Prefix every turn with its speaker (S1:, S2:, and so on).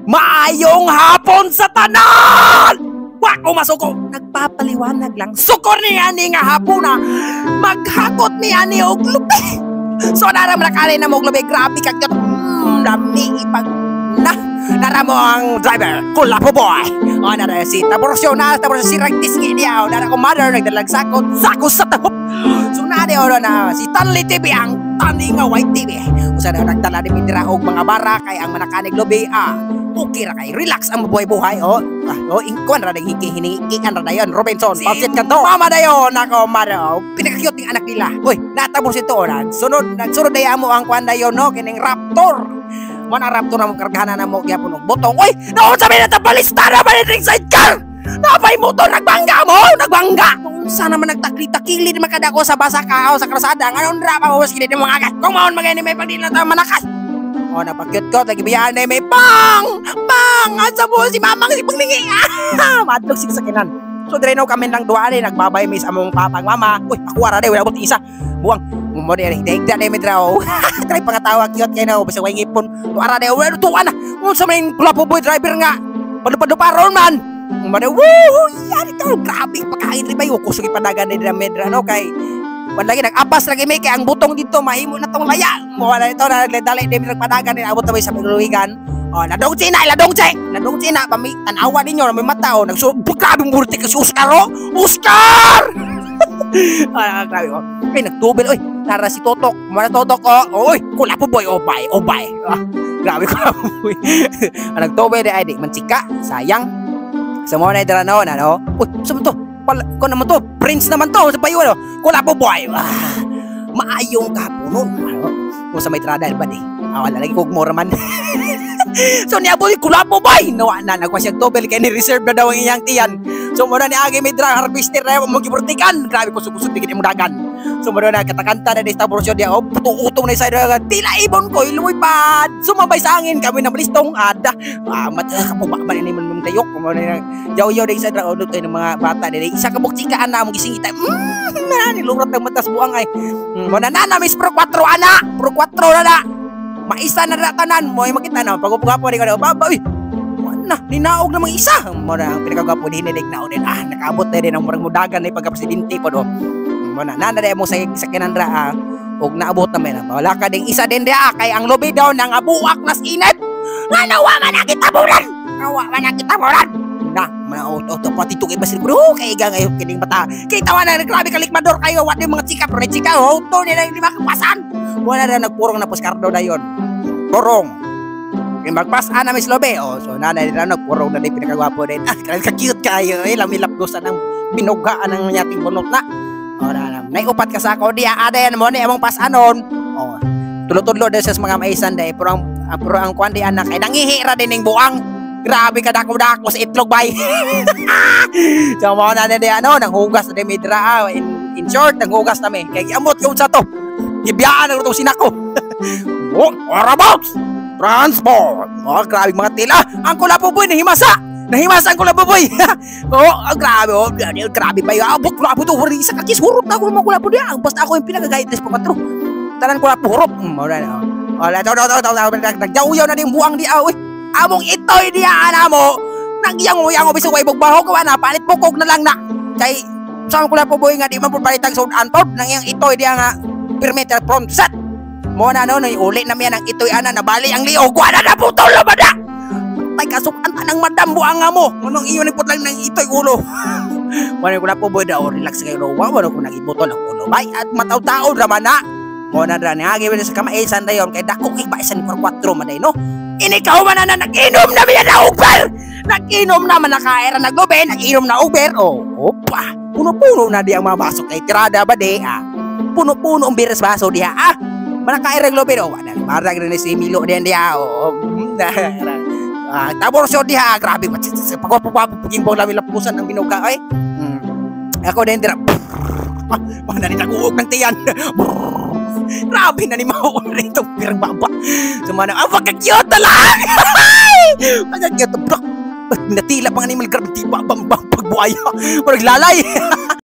S1: Maayong hapon sa tanan! Wako masuko! Nagpapaliwanag lang. Sukor ni ani nga hapon na maghakot ni ani og lubi. So naramdaman ka rin na mo lubi. Grabe ka ka. Lami ipag na. Nara mo ang driver. Kula po boy. O nara si taborsyon na. Taborsyon si Ragtisgi niya. O nara ko mother. Nagdalag sakot. Sakot sa tahop. So nari o na si Tanli TV ang Tanli nga White TV. Usa na nagdala ni Mindira og mga bara. Kay ang manakanig lubi okay ra kay relax ang buhay-buhay ingkon ra ding hinihikikan ra dayon Robinson Pausit kanto mama dayon nako maro pinaka-cute ng anak nila uy natabo si tuonan sunod day amo ang kwan dayon no kining Raptor mana Raptor na mo kargahanan na mo gyapon og botong uy naon sa minata balista na ba ning sidecar napay motor nagbangga mo nagbangga sana man nagtakli-takili di makadako sa basaka o sa krasada ngayon ra pa was kini mga agat kung maon magani may pagdila ta manakas. O napakyut ko, lagi biyahan na may pang! Asa mo si mamang si panglingi! Madlog sig sakinan. So dire no kami lang duha ni nagbabay mi sa among papang mama. Uy, ako ara day wala mo isa. Buwang mo dire higda na mi draw. Try pangatawa kyut kay na basta way ngipon. Ara day wala tuwa na. Unsa man kulapo boy driver nga. Padu-paron man. Mane woo! Yari to grabe pagkain ri bayo ko sugi padagan ni medra no kay wan lagi nag-abas lagi may kay ang butong dito mahimo na tong laya mo na ito na dali di nagpadagan ni abot na sa pagluwigan o ladong China pami tanawa ninyo na may mata o grabe burti kasi Oscar grabe o kay nagtubil oy tara si Totok muna Totok oy kula po boy obay grabe ko boy nagtubil di man chika sayang sa mo na idrano na no uy saan to ko naman to, prince naman to sa payo, kula po boy. Maayong kapunon. Kung sa may tradal ba di? Wala lagi kog more man. So niya boy, kula po boy. Nawa na nagwa siya tobel kay ni reserve na daw ang iyang tiyan. So mo na ni agi may drag harvester na mo giportikan. Grabe ko susud digit mo dagan. So mo na katakanta na sa porsyon dia puto-utong na sa tila ibon ko ilumipad. Sumabay sa angin kami na balistong ada. Mata ka po ba ni man tayok mo na yaw-yaw din sa drag kay ng mga bata dili. Isa ka buktikaan na mo gisingita. Ni lurat ng matas buang ay. Mo na Miss Pro 4 ana. Pro 4 na. Maisa na tanan mo ay makita na pag-upo ni ka baba uy. Na ninaog namang isa mo na ang pinakagapo din nignaw din nakaabot na din ang murang mudagan na pagka-presidente po do mo na nana mo sa kinandra og naabot na men wala ka ding isa din dia kay ang lobi daw nang abuak nas init nawa man nakita bulan na auto pati tugay basil bro kay ga ngayon kining bata kay tawa na grabe kalikmador kayo wat mga chika pero chika auto nila lima kapasan wala na nagpurong na puskardo dayon porong magpas-an na Miss Lobe so nanay nila nagpurong na din pinakagwapo din ka-cute kayo lamilapdosan ng binugaan ng nyating bunot na naiupat ka sa ako diya adayan mo ni among pas-anon tulo-tulo din sa mga maisan day pero ang kwan di anak ay nangihira din ng buang grabe ka dako-dako sa itlog bay so mo na din nanghugas na din midra in short nanghugas na may kaya amot yung sa to ibiyaan ang rutong sinako whereabouts transport grabe mga tila ang kulapo boy nahimasa ang kulapo boy grabe pa yun kulapo to huri sa kakis hurot na ako mga kulapo diya basta ako yung pinagagayit des pagkatro tanan kulapo hurot wala nagjaw-yaw na din buang diya among itoy diya ana mo nagyang-uyang bisag way bugbaho ko na palit pukog na lang na kay sa kulapo boy nga di man palitag sud antod nang iyang itoy diya nga perimeter front set mo na uli na miyan ang itoy ana nabali ang liog wala na putol na ba na tay kasukan tanang madam buang nga mo ngunong iyo nagput lang ng itoy ulo wala ko na po boy daw relax kayo wala ko nagibutol ang ulo bay at mataw-taw naman na mo na dra niagi sa kamaisan dayon kay dako iba isan por 4 maday no inikaw man na nag-inom na miyan na uber nag-inom na man nakaera naglobe nag-inom na uber opa puno-puno na di ang mga baso kay tirada ba de puno-puno ang biras baso diha manakairag lobe o wala marag rin si Milo din dia taborsyon dia grabe pagpapagimbong lang lapusan ng binuga ay ako din dira mana ni taguog ng tiyan grabe na ni mao rito pirang baba sumana pagka-cute lang pagka-cute natila pang animal grabe tiba bambang pagbuaya parang lalay